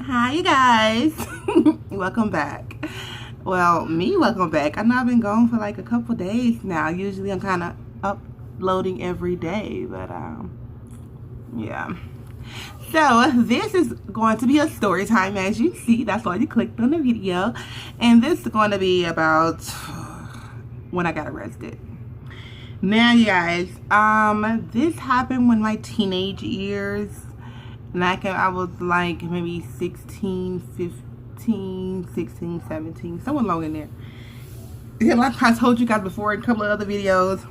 Hi, you guys. Welcome back. Well, welcome back. I know I've been gone for like a couple days now. Usually I'm kind of uploading every day, but yeah. So this is going to be a story time, as you see. That's why you clicked on the video. And this is going to be about when I got arrested. Now, you guys, this happened when my teenage years. And I was like maybe 16, 15, 16, 17, somewhere along in there. Yeah, like I told you guys before in a couple of other videos,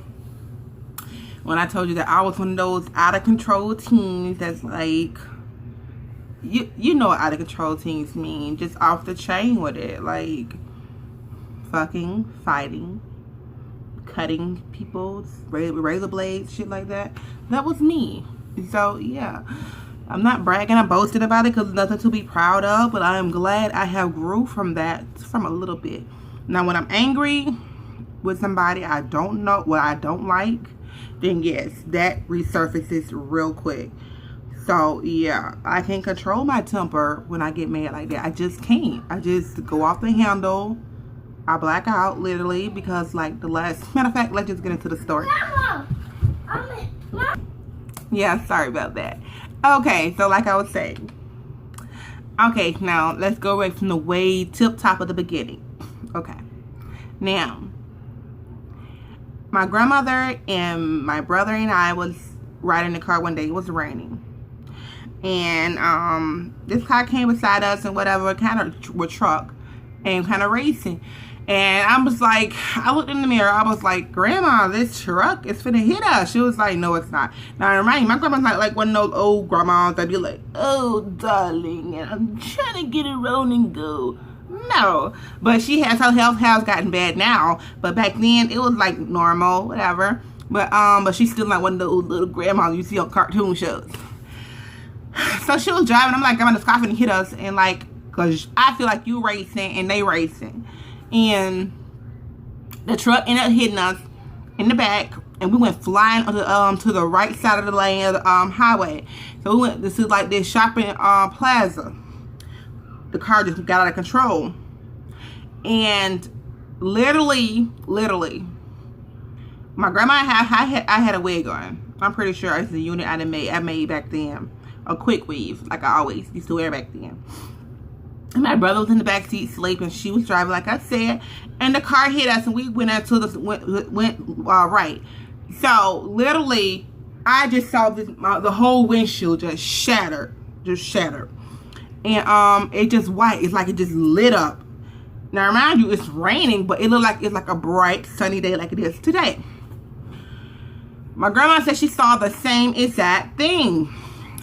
when I told you that I was one of those out of control teens that's like, you know what out of control teens mean, just off the chain with it, like fucking, fighting, cutting people's razor blades, shit like that. That was me. So yeah, I'm not bragging, I'm boasting about it because nothing to be proud of, but I am glad I have grew from that, from a little bit. Now when I'm angry with somebody I don't know, what I don't like, then yes, that resurfaces real quick. So yeah, I can control my temper when I get mad like that. I just can't. I just go off the handle. I black out literally because like the last, matter of fact, let's just get into the story. Yeah, sorry about that. Okay, so like I was saying. Okay, now let's go right from the way tip top of the beginning. Okay. Now, my grandmother and my brother and I was riding the car one day. It was raining. And this car came beside us and whatever, kind of with truck and kind of racing. And I was like, I looked in the mirror, I was like, Grandma, this truck is finna hit us. She was like, no, it's not. Now, remind you, my grandma's not like one of those old grandmas that be like, oh, darling, and I'm trying to get around and go. No. But she has, her health has gotten bad now. But back then, it was like normal, whatever. But she's still like one of those little grandmas you see on cartoon shows. So she was driving, I'm like, I'm gonna stop and hit us. And like, cause I feel like you racing and they racing. And the truck ended up hitting us in the back, and we went flying to the right side of the lane of the highway. So we went to like this shopping plaza. The car just got out of control, and literally, my grandma I had a wig on. I'm pretty sure it's the unit I made back then, a quick weave like I always used to wear back then. And my brother was in the back seat sleeping. She was driving, like I said, and the car hit us, and we went into went right. So literally, I just saw this, the whole windshield just shattered, and it just white. It's like it just lit up. Now, mind you, it's raining, but it looked like it's like a bright sunny day, like it is today. My grandma said she saw the same exact thing,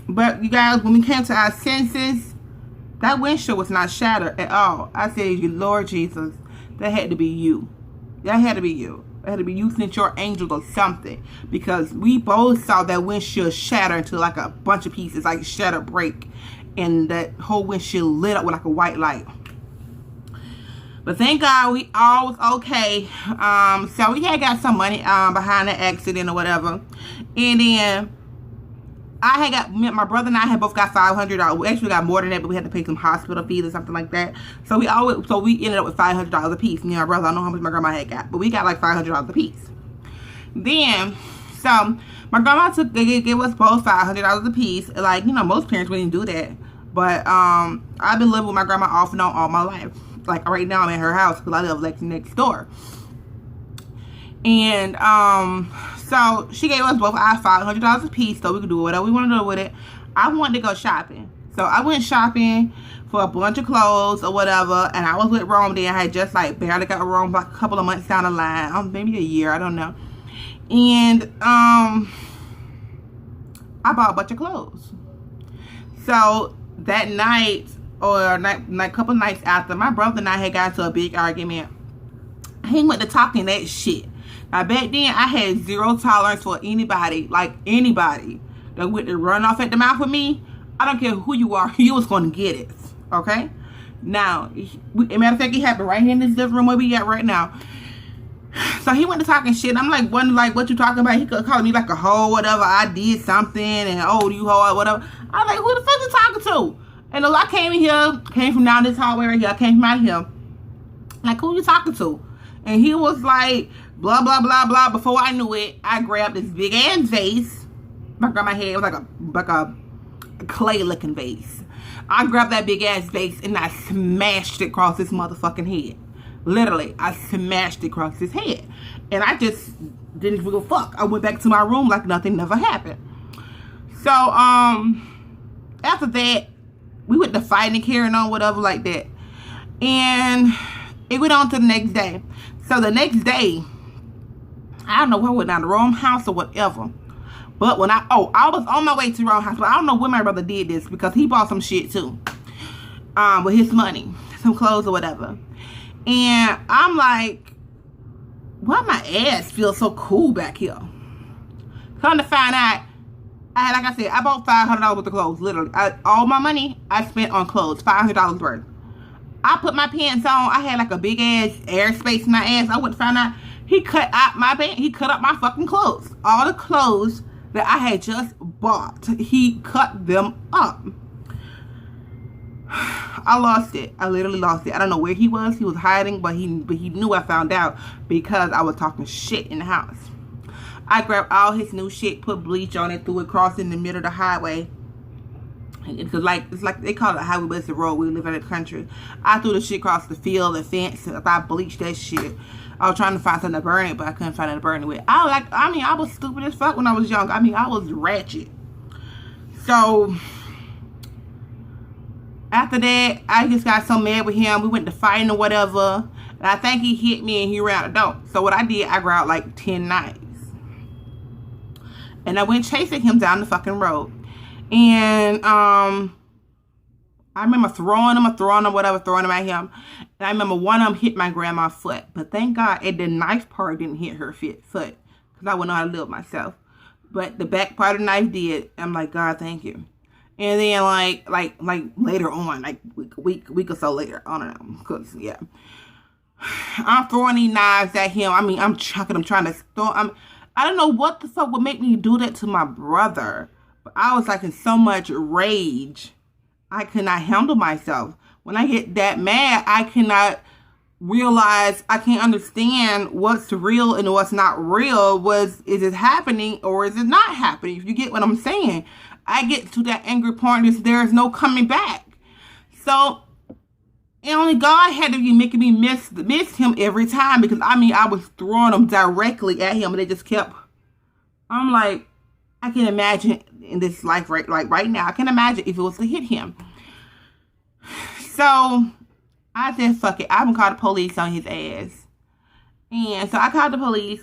but you guys, when we came to our senses, that windshield was not shattered at all. I said, Lord Jesus, that had to be you. That had to be you. That had to be you sent your angel or something. Because we both saw that windshield shatter into like a bunch of pieces, like shatter break. And that whole windshield lit up with like a white light. But thank God we all was okay. So we had got some money behind the accident or whatever. And then my brother and I had both got $500. We actually got more than that, but we had to pay some hospital fees or something like that. So we ended up with $500 a piece. Me and my brother, I don't know how much my grandma had got, but we got like $500 a piece. Then, so my grandma gave us both $500 a piece. Like, you know, most parents wouldn't do that. But I've been living with my grandma off and on all my life. Like right now I'm at her house because I live like next door. And so she gave us both our $500 a piece so we could do whatever we want to do with it. I wanted to go shopping. So I went shopping for a bunch of clothes or whatever. And I was with Rome then. I had just like barely got Rome like a couple of months down the line. Maybe a year. I don't know. And I bought a bunch of clothes. So that night or like couple nights after, my brother and I had got into a big argument. He went to talking that shit. Now back then I had zero tolerance for anybody that went to run off at the mouth with me. I don't care who you are, you was gonna get it. Okay? Now, matter of fact, it happened right here in this living room where we at right now. So he went to talking shit. I'm like, what you talking about? He could call me like a hoe, whatever. I did something, and oh, you hoe, whatever. I'm like, who the fuck you talking to? And I came in here, came from down this hallway right here. I came from out here. Like, who you talking to? And he was like, blah, blah, blah, blah. Before I knew it, I grabbed this big ass vase. My grandma had, it was like a clay looking vase. I grabbed that big ass vase and I smashed it across his motherfucking head. Literally, I smashed it across his head. And I just didn't give a fuck. I went back to my room like nothing never happened. So, after that, we went to fighting and carrying on, whatever like that. And it went on to the next day. So the next day, I don't know where I went down the wrong house or whatever. But when I was on my way to the wrong house. But I don't know when my brother did this because he bought some shit too. With his money. Some clothes or whatever. And I'm like, why my ass feels so cool back here? Come to find out, like I said, I bought $500 worth of clothes. Literally. All my money I spent on clothes. $500 worth. I put my pants on. I had like a big ass airspace in my ass. I went to find out he cut out my pants. He cut up my fucking clothes. All the clothes that I had just bought, he cut them up. I lost it. I literally lost it. I don't know where he was. He was hiding, but he knew I found out because I was talking shit in the house. I grabbed all his new shit, put bleach on it, threw it across in the middle of the highway. It's like they call it a highway, but it's a road. We live in the country. I threw the shit across the field, the fence. I bleached that shit. I was trying to find something to burn it, but I couldn't find anything to burn it with. I was stupid as fuck when I was young. I was ratchet. So after that, I just got so mad with him. We went to fighting or whatever. And I think he hit me and he ran the door. So what I did, I grabbed like 10 knives. And I went chasing him down the fucking road. And I remember throwing them at him. And I remember one of them hit my grandma's foot. But thank God the knife part didn't hit her foot. Because I wouldn't know how to live myself. But the back part of the knife did. I'm like, God, thank you. And then like later on, like week or so later, I don't know. Because, yeah. I'm throwing these knives at him. I'm chucking them, trying to throw. I don't know what the fuck would make me do that to my brother. But I was like in so much rage. I could not handle myself. When I get that mad, I cannot realize, I can't understand what's real and what's not real. Is it happening or is it not happening? If you get what I'm saying. I get to that angry point, there is no coming back. So, and only God had to be making me miss him every time. Because, I was throwing them directly at him and they just kept, I'm like, I can imagine in this life right now, I can imagine if it was to hit him. So, I said, fuck it. I'm going to call the police on his ass. And so I called the police.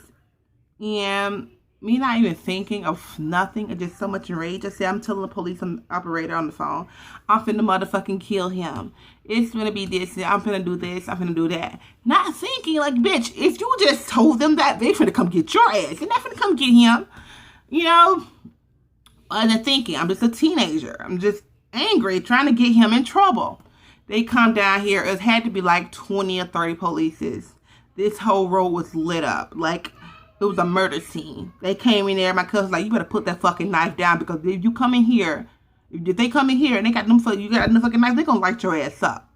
And me not even thinking of nothing and just so much rage. I said, I'm telling the police operator on the phone, I'm finna motherfucking kill him. It's gonna be this. I'm finna do this. I'm finna do that. Not thinking like, bitch, if you just told them that, they finna come get your ass. They're not finna come get him. You know? And thinking, I'm just a teenager. I'm just angry, trying to get him in trouble. They come down here. It had to be like 20 or 30 polices. This whole road was lit up. Like, it was a murder scene. They came in there. My cousin's like, you better put that fucking knife down because if you come in here, if they come in here and you got them fucking knife, they're gonna light your ass up.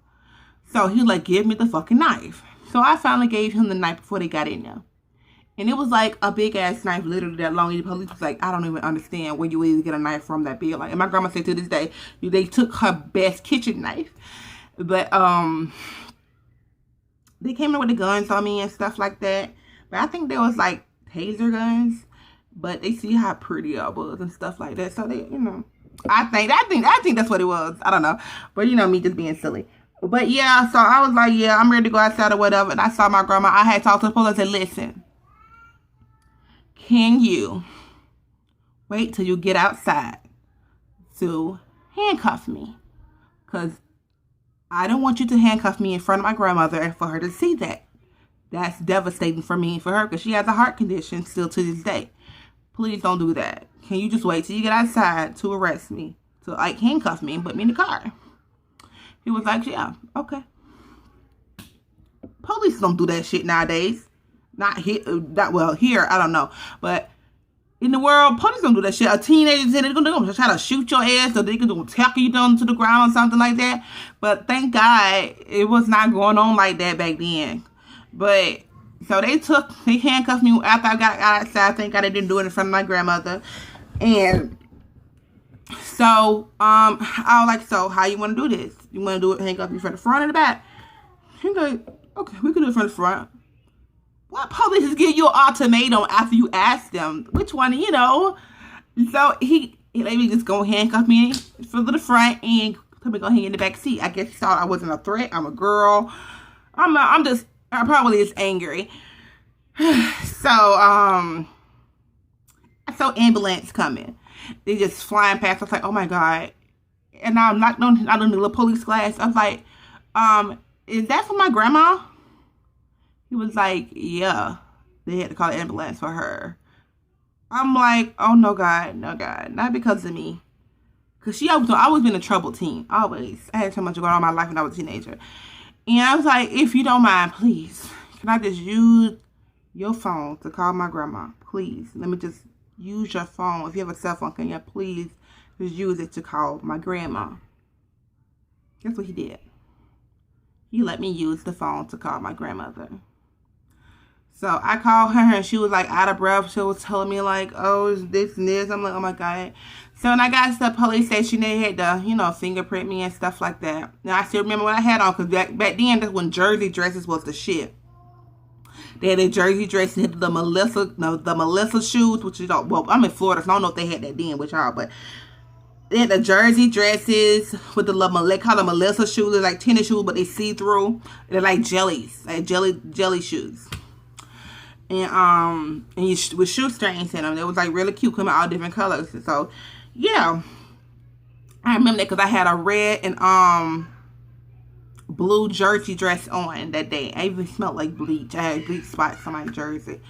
So he was like, give me the fucking knife. So I finally gave him the knife before they got in there. And it was like a big ass knife, literally that long. And the police was like, I don't even understand where you even get a knife from that big. Like, and my grandma said to this day, they took her best kitchen knife. But they came in with the guns on me and stuff like that. But I think there was like taser guns. But they see how pretty I was and stuff like that. So they, you know, I think that's what it was. I don't know. But you know, me just being silly. But yeah, so I was like, yeah, I'm ready to go outside or whatever. And I saw my grandma. I had talked to the police and said, listen, can you wait till you get outside to handcuff me? Because I don't want you to handcuff me in front of my grandmother and for her to see that. That's devastating for me and for her because she has a heart condition still to this day. Please don't do that. Can you just wait till you get outside to arrest me? To like handcuff me and put me in the car? He was like, yeah, okay. Police don't do that shit nowadays. Not here, here, I don't know. But in the world, police don't do that shit. A teenager said they're gonna try to shoot your ass or they're gonna tackle you down to the ground or something like that. But thank God it was not going on like that back then. But so they handcuffed me after I got outside. Thank God they didn't do it in front of my grandmother. And so I was like, so how you want to do this? You want to do it handcuff me from the front or the back? He's like, okay, we can do it from the front. What police is giving you an ultimatum after you ask them which one, you know? So he let me just go handcuff me from the front and put me go hang in the back seat. I guess he thought I wasn't a threat. I'm a girl. I probably is angry. So ambulance coming. They just flying past. I was like, oh my God. And now I'm knocked on the little police glass. I was like, is that for my grandma? He was like, yeah. They had to call the ambulance for her. I'm like, oh no God, no God. Not because of me. Because she always been a troubled teen. Always. I had so much going on in my life when I was a teenager. And I was like, if you don't mind, please, can I just use your phone to call my grandma? Please. Let me just use your phone. If you have a cell phone, can you please just use it to call my grandma? Guess what he did? He let me use the phone to call my grandmother. So I called her and she was like out of breath. She was telling me like, oh, it's this and this. I'm like, oh my God. So when I got to the police station, they had to, fingerprint me and stuff like that. Now I still remember what I had on because back then, that's when jersey dresses was the shit. They had a jersey dress and had the Melissa shoes, which is well, I'm in Florida, so I don't know if they had that then with y'all, but they had the jersey dresses with they call them Melissa shoes. They're like tennis shoes, but they see through. They're like jellies, like jelly shoes. And with shoestrings in them. They was like really cute, coming out all different colors. So yeah, I remember that because I had a red and blue jersey dress on that day. I even smelled like bleach. I had bleach spots on my jersey.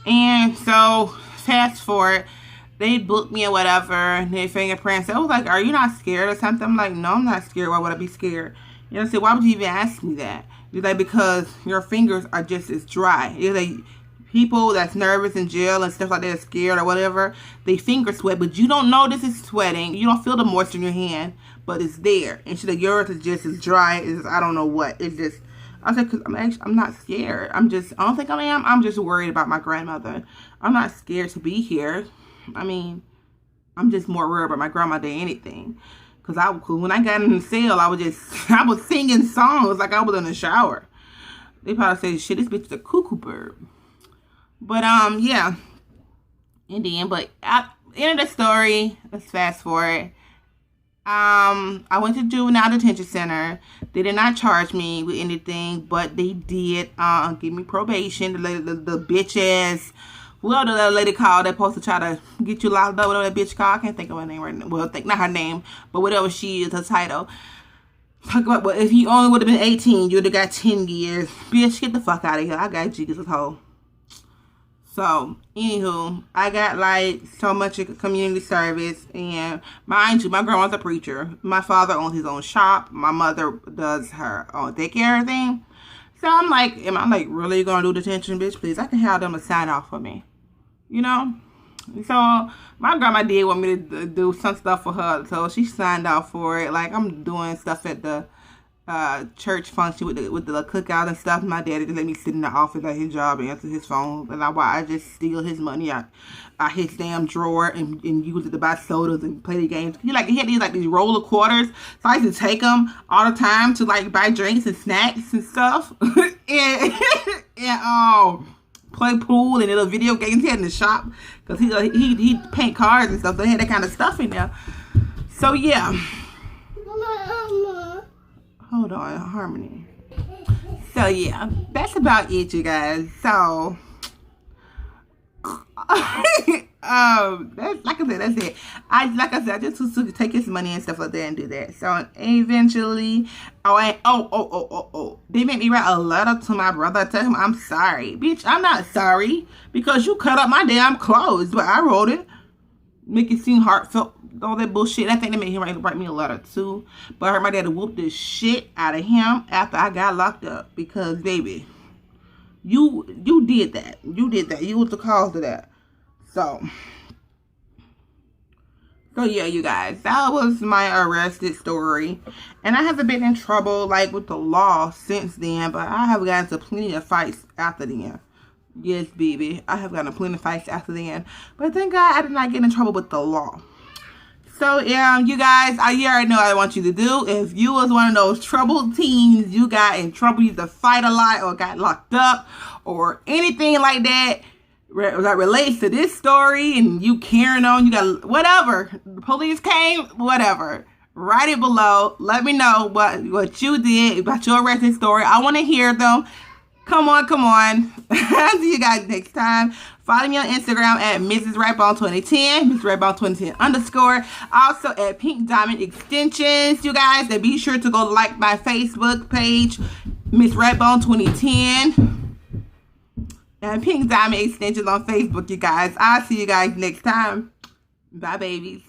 And so fast forward, they booked me or whatever, and they fingerprints. I was like, are you not scared or something? I'm like, no, I'm not scared. Why would I be scared? You know, I said, why would you even ask me that? You're like, because your fingers are just as dry. You're like, people that's nervous in jail and stuff like that, scared or whatever, they finger sweat, but you don't know this is sweating. You don't feel the moisture in your hand, but it's there. And she's like, yours is just as dry as I don't know what. It's just, I was like, because I'm not scared. I don't think I am. I'm just worried about my grandmother. I'm not scared to be here. I mean, I'm just more worried about my grandma than anything. Because when I got in the cell, I was singing songs like I was in the shower. They probably say, shit, this bitch is a cuckoo bird. But, yeah. And then, end of the story, let's fast forward. I went to juvenile detention center. They did not charge me with anything, but they did, give me probation. The bitch ass, whoever the lady called, they're supposed to try to get you locked up, whatever that bitch called. I can't think of her name right now. Well, not her name, but whatever she is, her title. Talk about, well, if you only would have been 18, you would have got 10 years. Bitch, get the fuck out of here. I got Jesus' hoe. So, anywho, I got like so much community service, and mind you, my grandma's a preacher. My father owns his own shop. My mother does her own daycare thing. So I'm like, am I like really gonna do detention, bitch? Please, I can have them to sign off for me, you know. So my grandma did want me to do some stuff for her, so she signed off for it. Like I'm doing stuff at the church function with the cookout and stuff. My daddy just let me sit in the office at his job and answer his phone, and I just steal his money out his damn drawer and use it to buy sodas and play the games. He had these roller quarters, so I used to take them all the time to like buy drinks and snacks and stuff, and play pool and little video games. He had in the shop because he paint cars and stuff. So they had that kind of stuff in there. So yeah. Hold on, Harmony. So yeah, that's about it, you guys. So that's like I said, that's it. I just took to take his money and stuff like that and do that. So eventually, they made me write a letter to my brother. Tell him I'm sorry, bitch. I'm not sorry because you cut up my damn clothes, but I wrote it. Make it seem heartfelt, all that bullshit. I think they made him write me a letter too. But I heard my daddy whoop the shit out of him after I got locked up because, baby, you did that. You did that. You was the cause of that. So yeah, you guys, that was my arrested story. And I haven't been in trouble like with the law since then, but I have gotten into plenty of fights after then. Yes, baby, I have gotten into plenty of fights after then. But thank God I did not get in trouble with the law. So yeah, you guys, you already know what I want you to do. If you was one of those troubled teens, you got in trouble, you either fight a lot or got locked up or anything like that relates to this story, and you carrying on, you got whatever, the police came, whatever, write it below. Let me know what you did about your arrested story. I want to hear them. Come on. See you guys next time. Follow me on Instagram at Mrs. Redbone 2010, Mrs. Redbone 2010_. Also at Pink Diamond Extensions, you guys. And be sure to go like my Facebook page, Miss Redbone 2010. And Pink Diamond Extensions on Facebook, you guys. I'll see you guys next time. Bye, babies.